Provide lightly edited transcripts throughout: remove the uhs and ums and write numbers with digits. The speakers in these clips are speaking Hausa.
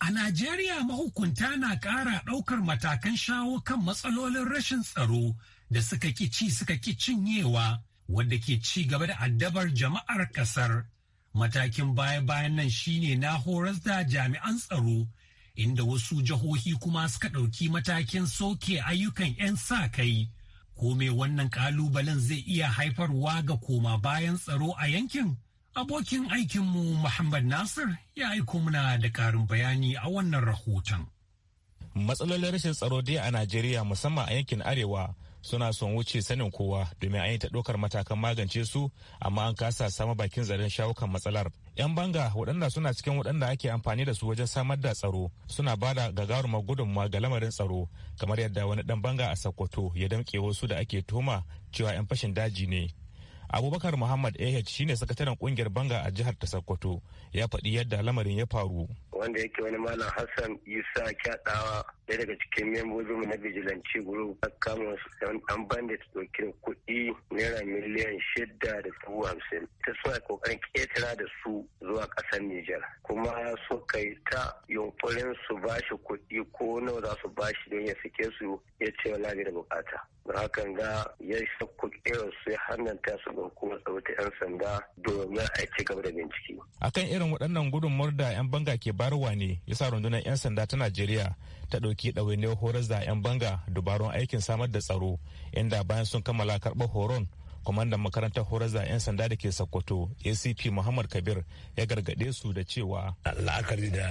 A Najeriya mahukunta na ƙara ɗaukar matakan shawo kan matsalolin rashin tsaro da suka ki cinyewa wanda ke ci gaba da addabar jama'ar ƙasar. Matakin baya-bayan nan shine na horas da jami'an tsaro inda wasu jihohi kuma suka ɗauki matakin soke ayyukan 'yan sa kai. Ko me wannan ƙalubalen zai iya haifarwa ga koma bayan tsaro a yankin? Abokin aikinmu Muhammad Nasir ya aiko muna da ƙarin bayani a wannan rahoton. Matsalolin rashin tsaro dai a Najeriya musamman a yankin Arewa suna son wuce sanin kowa domin an yi ta ɗaukar matakan magance su amma an kasa samu bakin zaren shawo kan matsalar. 'Yan banga waɗanda suna cikin waɗanda ake amfani da su wajen samar da tsaro suna ba da gagarumar gudunmawa ga lamarin tsaro kamar yadda wani ɗan banga a Sokoto ya damƙe wasu da ake tuhuma cewa 'yan fashin daji ne. Abubakar Muhammad shine sakataren kungiyar banga a jihar ta Sokoto ya faɗi yadda lamarin ya faru. Wanda yake wani malam Hassan Isa Kyaɗawa ɗaya daga cikin membobinmu na Vigilante Group kama an bandit ɗauki kuɗi naira miliyan 650. Ta suna kokarin ƙetara da su zuwa ƙasar Nijar. Kuma suka yi ta yunkurin su bashi kuɗi ko nawa za su bashi don ya sake su ya ce wala da bukata. Da hakan ga ya sakku irin su ya hannanta su ga hukumar tsaro ta 'yan sanda domin a ci gaba da bincike. Akan irin waɗannan gudunmuwar da 'yan banga ke barwa ne yasa rundunar 'yan sanda ta Najeriya ta ɗauki ɗawainiyar horar da 'yan banga dubarun aikin samar da tsaro inda bayan sun kammala karɓar horon kwamandan makarantar horar da 'yan sanda da ke Sokoto ACP Muhammad Kabir ya gargaɗe su da cewa la'akari da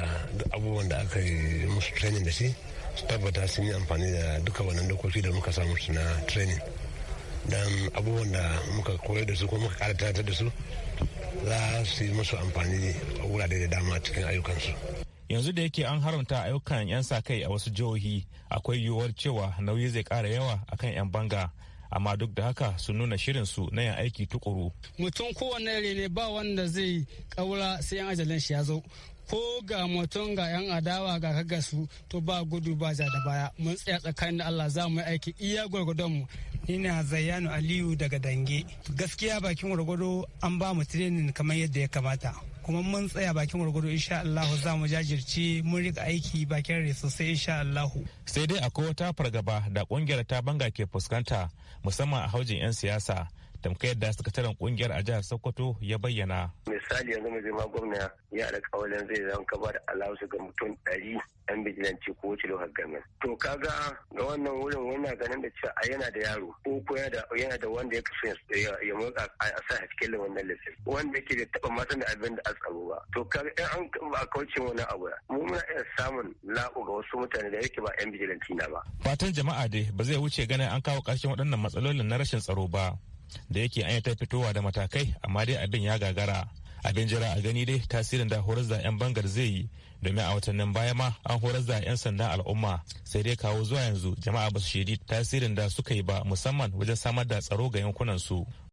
abubuwan da aka yi musu training da shi su tabbata sun yi amfani da duka wannan dokoki da muka samu su na training don abubuwan da muka koyar da su ko muka ƙara tunatar da su za su yi musu amfani a wurare da dama cikin ayyukansu. Yanzu da yake an haramta ayyukan 'yan sa kai a wasu jihohi akwai yiwuwar cewa nauyi zai ƙara yawa akan 'yan banga amma duk da haka sun nuna shirin su na yin aiki tukuru. Mutum kowanne ne ba wanda zai kaura sai 'yan ajalin shi ya zo. Ko ga mutum ga 'yan adawa ga kaga su to ba gudu ba ja da baya mun tsaya tsakanin da Allah za mu yi aiki iya gwargwadon mu. Ni ne Zayyanu Aliyu daga Dange. Gaskiya bakin gwargwado an ba mu training kamar yadda ya kamata. Kuma mun tsaya bakin gwargwado insha Allah za mu jajirce mun rika aiki bakin rai sosai insha Allah. Sai dai akwai wata fargaba da kungiyar ta banga ke fuskanta musamman a haujin 'yan siyasa. Tamkar yadda sakataren kungiyar a jihar Sokoto ya bayyana. Misali yanzu mai zama gwamna ya alƙawalin zai zama ka ba da alawusu ga mutum 100 'yan bijilanci ko wuce lokacin gamin. To kaga ga wannan wurin wannan ganin da cewa a yana da yaro ko yana da wanda ya kaso ya motsa a sa a cikin wannan lissin wanda yake da taɓa matan da abin da a tsaro ba. To kaga in an ba kauce wani abu mu muna iya samun la'u ga wasu mutane da yake ba 'yan bijilanci na ba. Fatan jama'a dai ba zai wuce ganin an kawo ƙarshen waɗannan matsalolin na rashin tsaro ba. Da yake an yi ta fitowa da matakai amma dai abin ya gagara abin jira a gani dai tasirin da horar da 'yan bangar zai yi domin a watannin baya ma an horar da 'yan sandan al'umma sai dai kawo zuwa yanzu jama'a ba su shaidi tasirin da suka yi ba musamman wajen samar da tsaro ga yankunan su.